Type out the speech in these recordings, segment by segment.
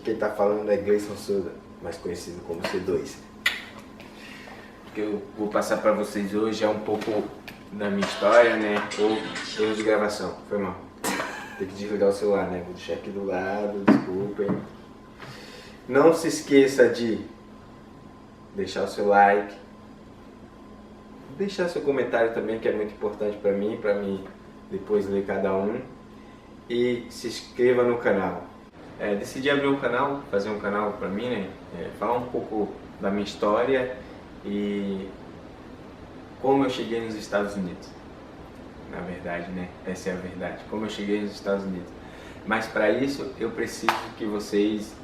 quem está falando é Gleison Souza, mais conhecido como C2. O que eu vou passar para vocês hoje é um pouco da minha história, né? Ou erro de gravação, foi mal. Tem que desligar o celular, né? Vou deixar aqui do lado, desculpem. Não se esqueça de deixar o seu like, deixar seu comentário também, que é muito importante para mim depois ler cada um. E se inscreva no canal. Decidi abrir um canal, fazer um canal para mim, né? Falar um pouco da minha história e como eu cheguei nos Estados Unidos. Na verdade, né? Essa é a verdade. Como eu cheguei nos Estados Unidos. Mas para isso eu preciso que vocês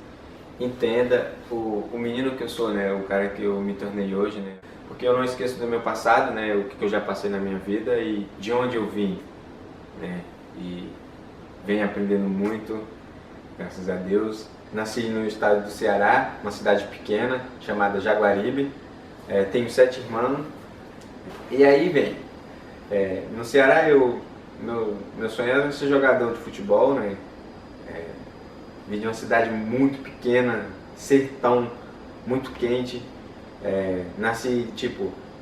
entendam o menino que eu sou, né? O cara que eu me tornei hoje, né? Porque eu não esqueço do meu passado, né? O que eu já passei na minha vida e de onde eu vim, né? E venho aprendendo muito, graças a Deus. Nasci no estado do Ceará, uma cidade pequena chamada Jaguaribe. Tenho 7 irmãos. E aí vem, no Ceará meu sonho era ser jogador de futebol, né? Vim de uma cidade muito pequena, sertão, muito quente.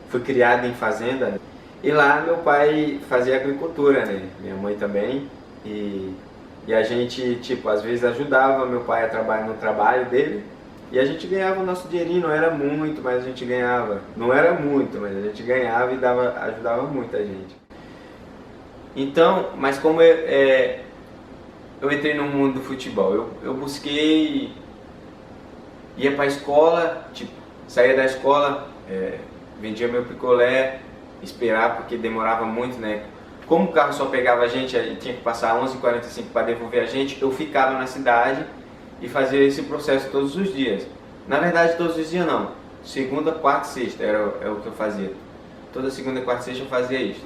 Fui criado em fazenda, né? E lá meu pai fazia agricultura, né? Minha mãe também. E a gente, às vezes ajudava meu pai a trabalhar no trabalho dele e a gente ganhava o nosso dinheirinho, não era muito, mas a gente ganhava. Não era muito, mas a gente ganhava e ajudava muita gente. Então, mas como eu entrei no mundo do futebol, eu busquei, ia para a escola, saía da escola, vendia meu picolé, esperar porque demorava muito, né? Como o carro só pegava a gente e tinha que passar 11h45 para devolver a gente, eu ficava na cidade e fazia esse processo todos os dias. Na verdade, todos os dias não. Segunda, quarta e sexta era o que eu fazia. Toda segunda, quarta e sexta eu fazia isso.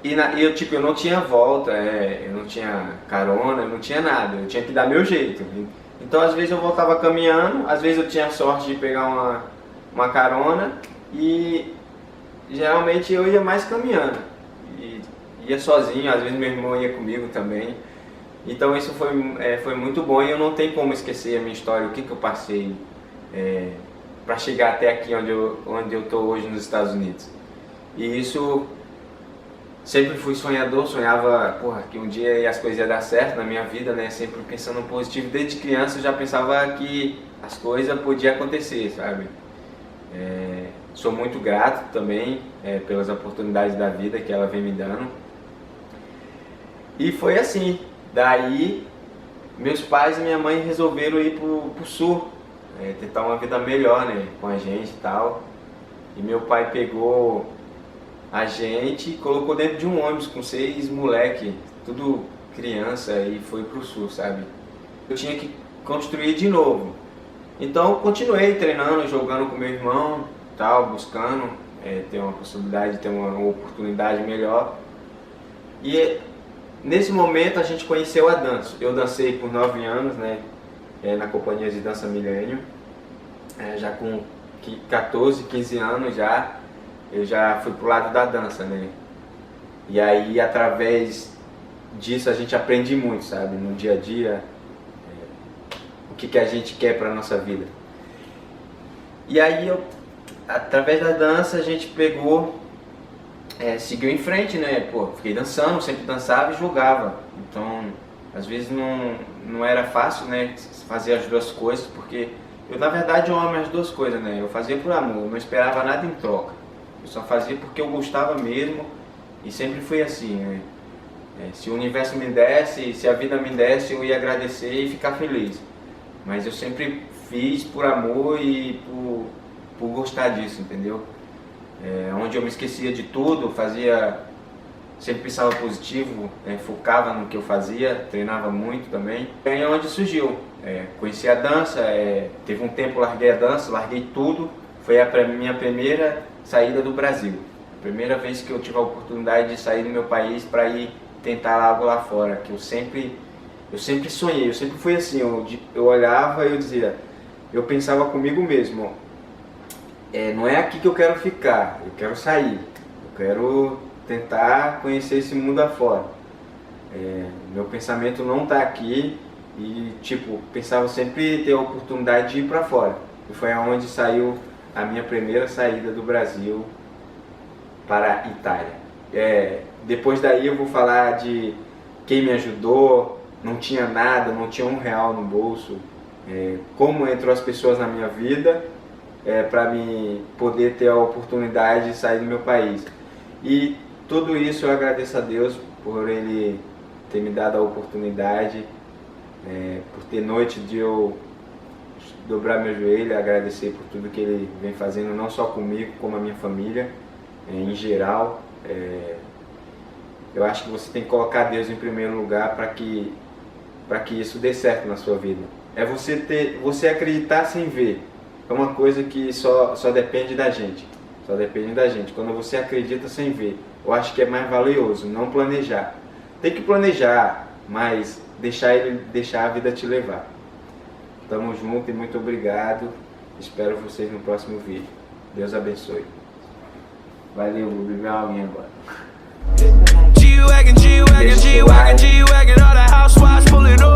E eu não tinha volta, eu não tinha carona, eu não tinha nada. Eu tinha que dar meu jeito. Então, às vezes eu voltava caminhando, às vezes eu tinha sorte de pegar uma carona e geralmente eu ia mais caminhando, e ia sozinho, às vezes meu irmão ia comigo também. Então isso foi muito bom e eu não tenho como esquecer a minha história, o que eu passei para chegar até aqui onde eu estou hoje nos Estados Unidos. E isso, sempre fui sonhador, sonhava que um dia as coisas iam dar certo na minha vida, né? Sempre pensando no positivo, desde criança eu já pensava que as coisas podiam acontecer, sabe? Sou muito grato também pelas oportunidades da vida que ela vem me dando. E foi assim, daí meus pais e minha mãe resolveram ir pro sul, tentar uma vida melhor, né, com a gente e tal. E meu pai pegou a gente e colocou dentro de um ônibus com 6 moleque, tudo criança, e foi pro sul, sabe? Eu tinha que construir de novo. Então continuei treinando, jogando com meu irmão, tal, buscando ter uma possibilidade de ter uma oportunidade melhor. E nesse momento a gente conheceu a dança. Eu dancei por 9 anos, né, na companhia de dança Milênio. Já com 14, 15 anos eu já fui pro lado da dança, né? E aí através disso a gente aprende muito, sabe, no dia a dia, o que a gente quer para nossa vida. E aí através da dança a gente pegou, seguiu em frente, né? Fiquei dançando, sempre dançava e jogava. Então, às vezes não era fácil, né? Fazer as duas coisas, porque eu na verdade eu amo as duas coisas, né? Eu fazia por amor, eu não esperava nada em troca. Eu só fazia porque eu gostava mesmo e sempre foi assim, né? Se o universo me desse, se a vida me desse, eu ia agradecer e ficar feliz. Mas eu sempre fiz por amor e por gostar disso, entendeu? Onde eu me esquecia de tudo, sempre pensava positivo, focava no que eu fazia, treinava muito também. É onde surgiu, conheci a dança, teve um tempo larguei a dança, larguei tudo, foi a minha primeira saída do Brasil. A primeira vez que eu tive a oportunidade de sair do meu país para ir tentar algo lá fora, que eu sempre sonhei, eu sempre fui assim, eu olhava e eu dizia, eu pensava comigo mesmo, não é aqui que eu quero ficar, eu quero sair, eu quero tentar conhecer esse mundo afora. Meu pensamento não está aqui, e tipo, pensava sempre ter a oportunidade de ir para fora. E foi aonde saiu a minha primeira saída do Brasil para a Itália. Depois daí eu vou falar de quem me ajudou, não tinha nada, não tinha R$1 no bolso, como entrou as pessoas na minha vida para me poder ter a oportunidade de sair do meu país. E tudo isso eu agradeço a Deus por Ele ter me dado a oportunidade, por ter noite de eu dobrar meu joelho, agradecer por tudo que Ele vem fazendo, não só comigo, como a minha família, em geral. Eu acho que você tem que colocar Deus em primeiro lugar para que isso dê certo na sua vida. É você acreditar sem ver. É uma coisa que só depende da gente. Só depende da gente. Quando você acredita sem ver, eu acho que é mais valioso não planejar. Tem que planejar, mas deixar a vida te levar. Tamo junto e muito obrigado. Espero vocês no próximo vídeo. Deus abençoe. Valeu, vou beber uma aguinha agora. G-Wagon, G-Wagon, G-Wagon, G-Wagon, all the housewives pulling over.